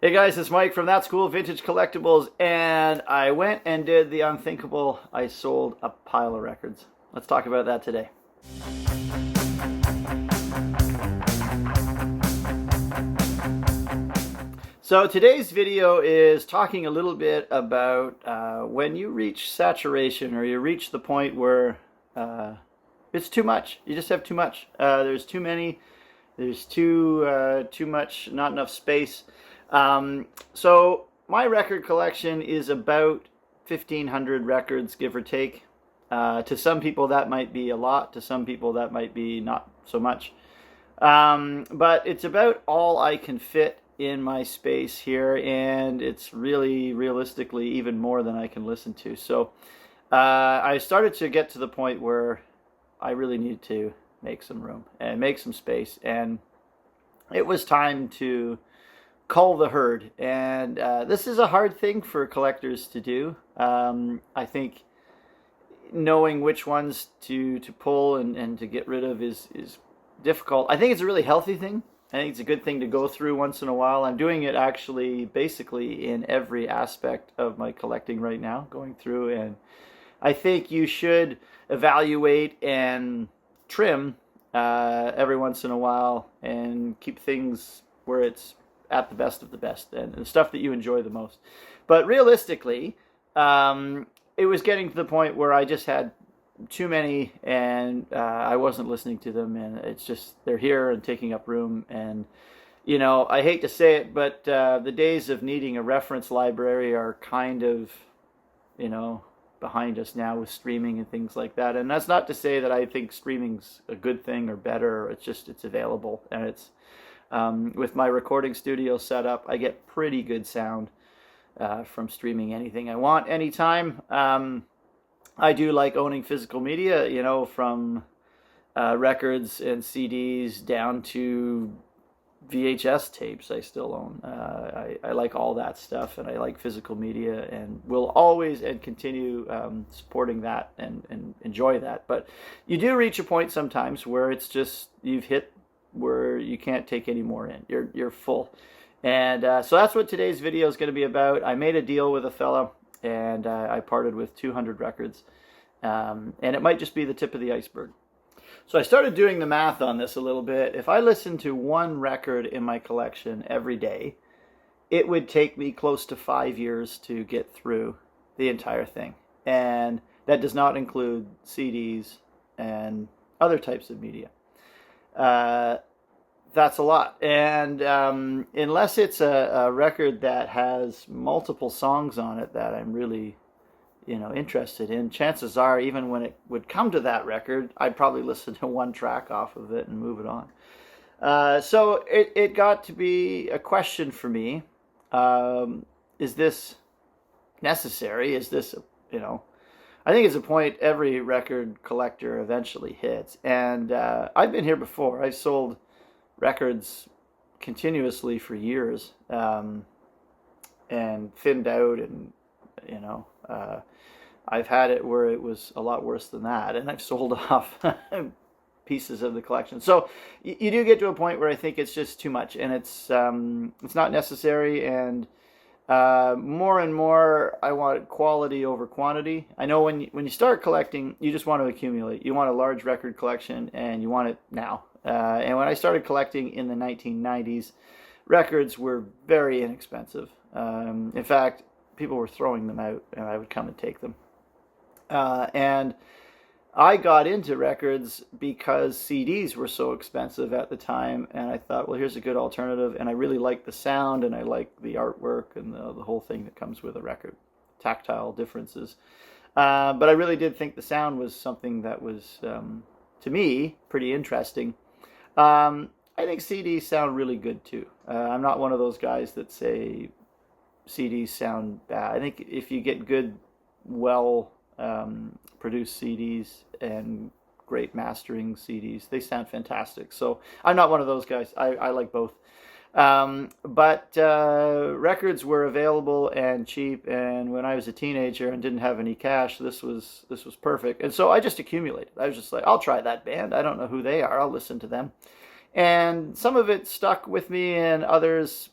Hey guys, it's Mike from That's Cool Vintage Collectibles, and I went and did the unthinkable. I sold a pile of records. Let's talk about that today. So today's video is talking a little bit about when you reach saturation or you reach the point where it's too much. You just have too much. There's too many. There's too much. Not enough space. So my record collection is about 1,500 records, give or take. To some people that might be a lot. To some people that might be not so much. But it's about all I can fit in my space here, and it's really realistically even more than I can listen to. So I started to get to the point where I really needed to make some room and make some space, and it was time to cull the herd. And this is a hard thing for collectors to do. I think knowing which ones to pull and to get rid of is difficult. I think it's a really healthy thing. I think it's a good thing to go through once in a while. I'm doing it actually basically in every aspect of my collecting right now, going through, and I think you should evaluate and trim every once in a while and keep things where it's at the best of the best and the stuff that you enjoy the most. But realistically, it was getting to the point where I just had too many, and I wasn't listening to them, and it's just they're here and taking up room. And I hate to say it, but the days of needing a reference library are kind of behind us now with streaming and things like that. And that's not to say that I think streaming's a good thing or better. It's just it's available, and it's with my recording studio set up, I get pretty good sound from streaming anything I want anytime. I do like owning physical media, from records and CDs down to VHS tapes I still own. I like all that stuff, and I like physical media, and will always and continue supporting that and enjoy that. But you do reach a point sometimes where it's just you've hit where you can't take any more in. You're full. And so that's what today's video is going to be about. I made a deal with a fella, and I parted with 200 records, and it might just be the tip of the iceberg. So I started doing the math on this a little bit. If I listened to one record in my collection every day, it would take me close to 5 years to get through the entire thing. And that does not include CDs and other types of media. That's a lot. And unless it's a record that has multiple songs on it that I'm really, interested in, chances are even when it would come to that record, I'd probably listen to one track off of it and move it on. So it got to be a question for me. Is this necessary? Is this, I think it's a point every record collector eventually hits. And I've been here before. I've sold records continuously for years, and thinned out, and I've had it where it was a lot worse than that, and I've sold off pieces of the collection. So you do get to a point where I think it's just too much, and it's not necessary. And more and more, I want quality over quantity. I know when you start collecting, you just want to accumulate. You want a large record collection, and you want it now. And when I started collecting in the 1990s, records were very inexpensive. In fact, people were throwing them out, and I would come and take them. And I got into records because CDs were so expensive at the time, and I thought, well, here's a good alternative. And I really liked the sound, and I liked the artwork and the whole thing that comes with a record, tactile differences. But I really did think the sound was something that was, to me, pretty interesting. I think CDs sound really good too. I'm not one of those guys that say CDs sound bad. I think if you get good, well produced CDs and great mastering CDs, they sound fantastic. So I'm not one of those guys. I like both. But records were available and cheap, and when I was a teenager and didn't have any cash, this was perfect. And so I just accumulated. I was just like, I'll try that band. I don't know who they are. I'll listen to them. And some of it stuck with me, and others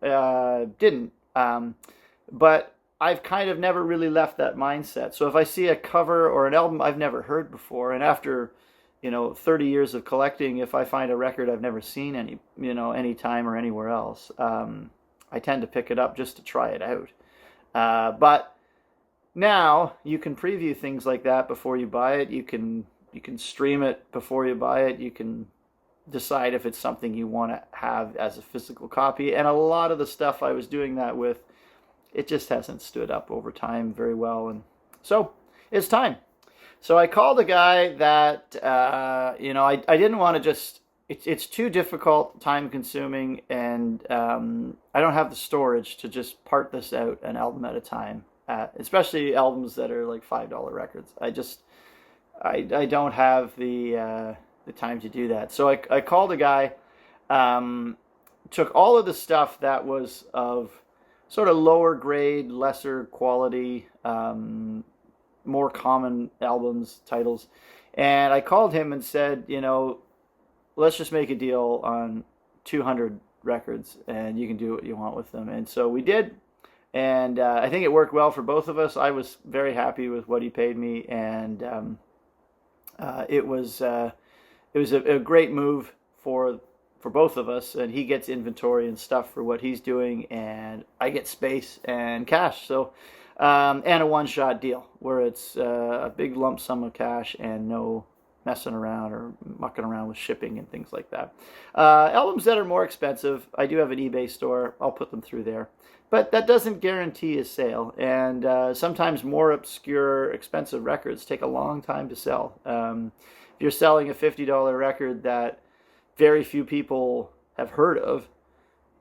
didn't. But I've kind of never really left that mindset. So if I see a cover or an album I've never heard before, and after 30 years of collecting, if I find a record I've never seen any time or anywhere else, I tend to pick it up just to try it out. But now you can preview things like that before you buy it. You can stream it before you buy it. You can decide if it's something you want to have as a physical copy. And a lot of the stuff I was doing that with, it just hasn't stood up over time very well. And so it's time. So I called a guy that, I didn't want to just, it's too difficult, time consuming, and I don't have the storage to just part this out an album at a time, especially albums that are like $5 records. I don't have the time to do that. So I called a guy, took all of the stuff that was of sort of lower grade, lesser quality, more common albums, titles. And I called him and said, let's just make a deal on 200 records and you can do what you want with them. And so we did. And I think it worked well for both of us. I was very happy with what he paid me. And it was a great move for both of us. And he gets inventory and stuff for what he's doing. And I get space and cash. So and a one-shot deal where it's a big lump sum of cash and no messing around or mucking around with shipping and things like that. Albums that are more expensive, I do have an eBay store. I'll put them through there. But that doesn't guarantee a sale. And sometimes more obscure, expensive records take a long time to sell. If you're selling a $50 record that very few people have heard of,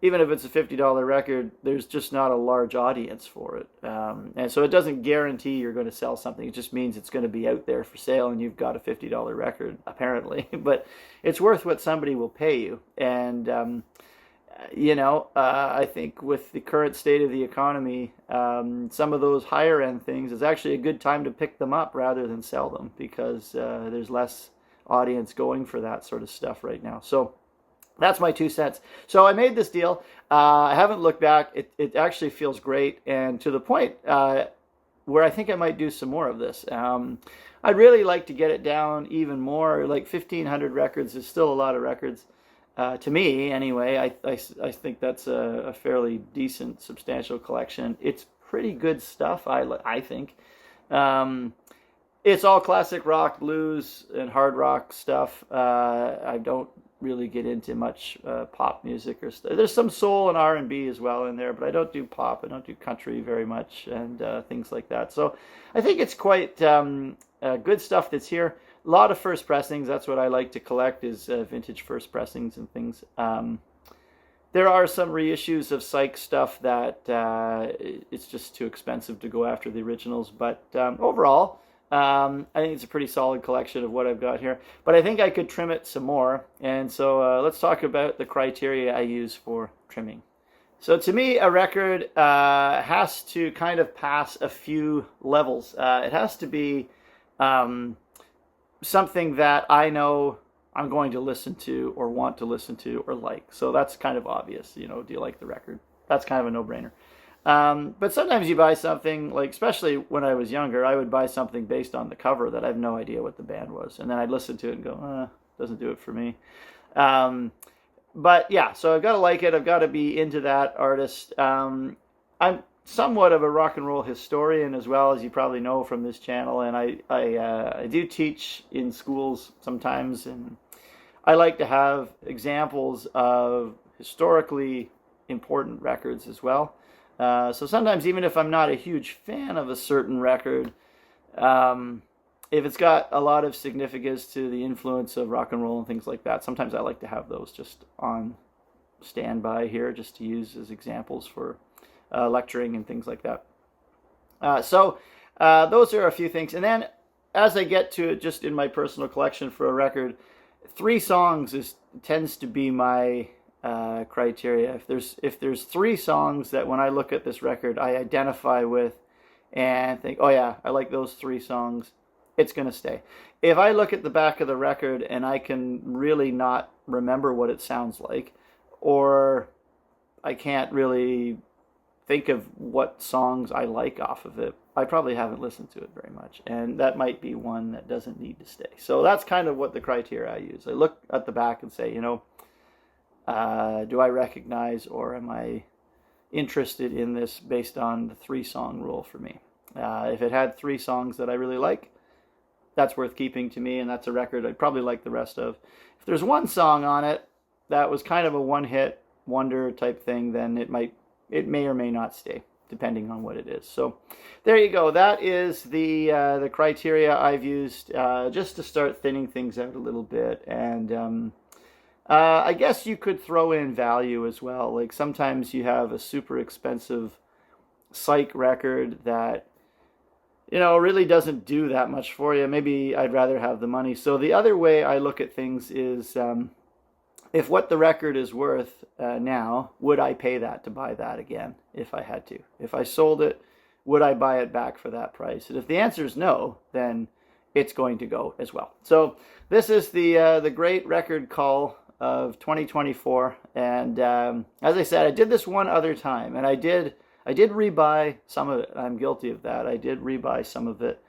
even if it's a $50 record, there's just not a large audience for it. And so it doesn't guarantee you're going to sell something. It just means it's going to be out there for sale and you've got a $50 record, apparently. But it's worth what somebody will pay you. And, I think with the current state of the economy, some of those higher end things is actually a good time to pick them up rather than sell them because there's less audience going for that sort of stuff right now. So that's my 2 cents. So I made this deal. I haven't looked back. It actually feels great, and to the point where I think I might do some more of this. I'd really like to get it down even more. Like 1,500 records is still a lot of records to me, anyway. I think that's a fairly decent, substantial collection. It's pretty good stuff, I think. It's all classic rock, blues, and hard rock stuff. I don't really get into much pop music or stuff. There's some soul and R&B as well in there, but I don't do pop. I don't do country very much and things like that. So I think it's quite good stuff that's here. A lot of first pressings. That's what I like to collect is vintage first pressings and things. There are some reissues of Psych stuff that it's just too expensive to go after the originals, but overall, I think it's a pretty solid collection of what I've got here, but I think I could trim it some more. And so let's talk about the criteria I use for trimming. So to me, a record has to kind of pass a few levels. It has to be something that I know I'm going to listen to or want to listen to or like. So that's kind of obvious. Do you like the record? That's kind of a no-brainer. But sometimes you buy something, like especially when I was younger, I would buy something based on the cover that I have no idea what the band was. And then I'd listen to it and go, doesn't do it for me. But yeah, so I've got to like it. I've got to be into that artist. I'm somewhat of a rock and roll historian as well, as you probably know from this channel. And I do teach in schools sometimes. And I like to have examples of historically important records as well. So sometimes, even if I'm not a huge fan of a certain record, if it's got a lot of significance to the influence of rock and roll and things like that, sometimes I like to have those just on standby here, just to use as examples for lecturing and things like that. So those are a few things. And then as I get to it, just in my personal collection for a record, 3 songs tends to be my criteria. If there's 3 songs that when I look at this record I identify with and think, oh yeah, I like those 3 songs, it's gonna stay. If I look at the back of the record and I can really not remember what it sounds like, or I can't really think of what songs I like off of it. I probably haven't listened to it very much, and that might be one that doesn't need to stay. So that's kind of what the criteria I use. I look at the back and say, do I recognize or am I interested in this based on the 3-song rule for me? If it had 3 songs that I really like, that's worth keeping to me, and that's a record I'd probably like the rest of. If there's one song on it that was kind of a one-hit wonder type thing, then it may or may not stay, depending on what it is. So there you go. That is the criteria I've used just to start thinning things out a little bit. And I guess you could throw in value as well. Like sometimes you have a super expensive psych record that really doesn't do that much for you. Maybe I'd rather have the money. So the other way I look at things is if what the record is worth now, would I pay that to buy that again if I had to? If I sold it, would I buy it back for that price? And if the answer is no, then it's going to go as well. So this is the great record call of 2024. And as I said, I did this one other time, and I did rebuy some of it. I'm guilty of that. I did rebuy some of it.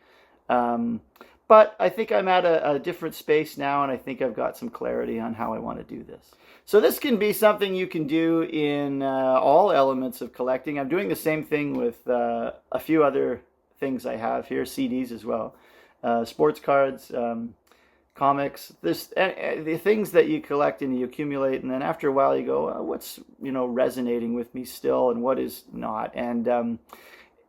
But I think I'm at a different space now, and I think I've got some clarity on how I want to do this. So this can be something you can do in all elements of collecting. I'm doing the same thing with a few other things I have here, CDs as well, sports cards, comics, the things that you collect and you accumulate, and then after a while you go, what's resonating with me still, and what is not. And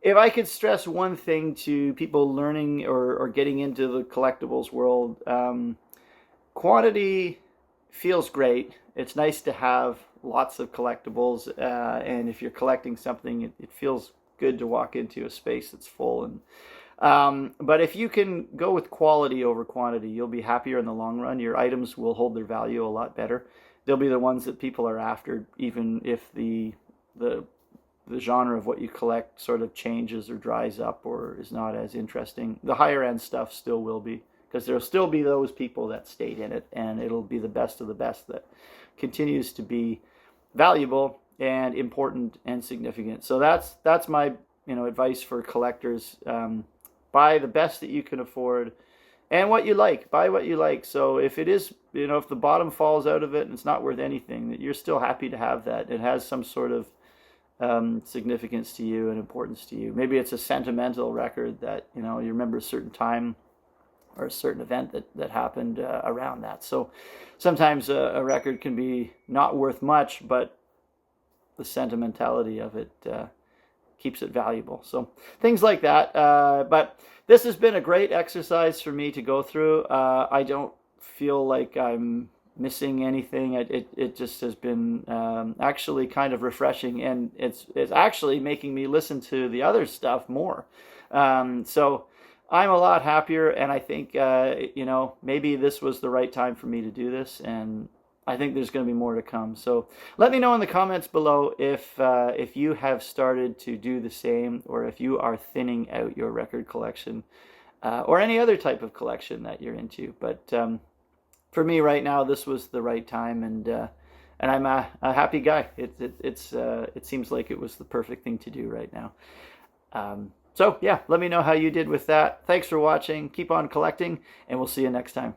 if I could stress one thing to people learning or getting into the collectibles world, quantity feels great. It's nice to have lots of collectibles, and if you're collecting something, it feels good to walk into a space that's full. And but if you can go with quality over quantity, you'll be happier in the long run. Your items will hold their value a lot better. They'll be the ones that people are after, even if the genre of what you collect sort of changes or dries up or is not as interesting. The higher end stuff still will be, because there'll still be those people that stayed in it, and it'll be the best of the best that continues to be valuable and important and significant. So that's my advice for collectors. Buy the best that you can afford, and what you like. Buy what you like. So if it is, if the bottom falls out of it and it's not worth anything, that you're still happy to have that. It has some sort of significance to you and importance to you. Maybe it's a sentimental record that you remember a certain time or a certain event that happened around that. So sometimes a record can be not worth much, but the sentimentality of it keeps it valuable. So things like that. But this has been a great exercise for me to go through. I don't feel like I'm missing anything. It just has been actually kind of refreshing, and it's actually making me listen to the other stuff more. So I'm a lot happier, and I think maybe this was the right time for me to do this, and I think there's going to be more to come. So let me know in the comments below if you have started to do the same, or if you are thinning out your record collection, or any other type of collection that you're into. But for me right now, this was the right time, and I'm a happy guy. It seems like it was the perfect thing to do right now. So yeah, let me know how you did with that. Thanks for watching. Keep on collecting, and we'll see you next time.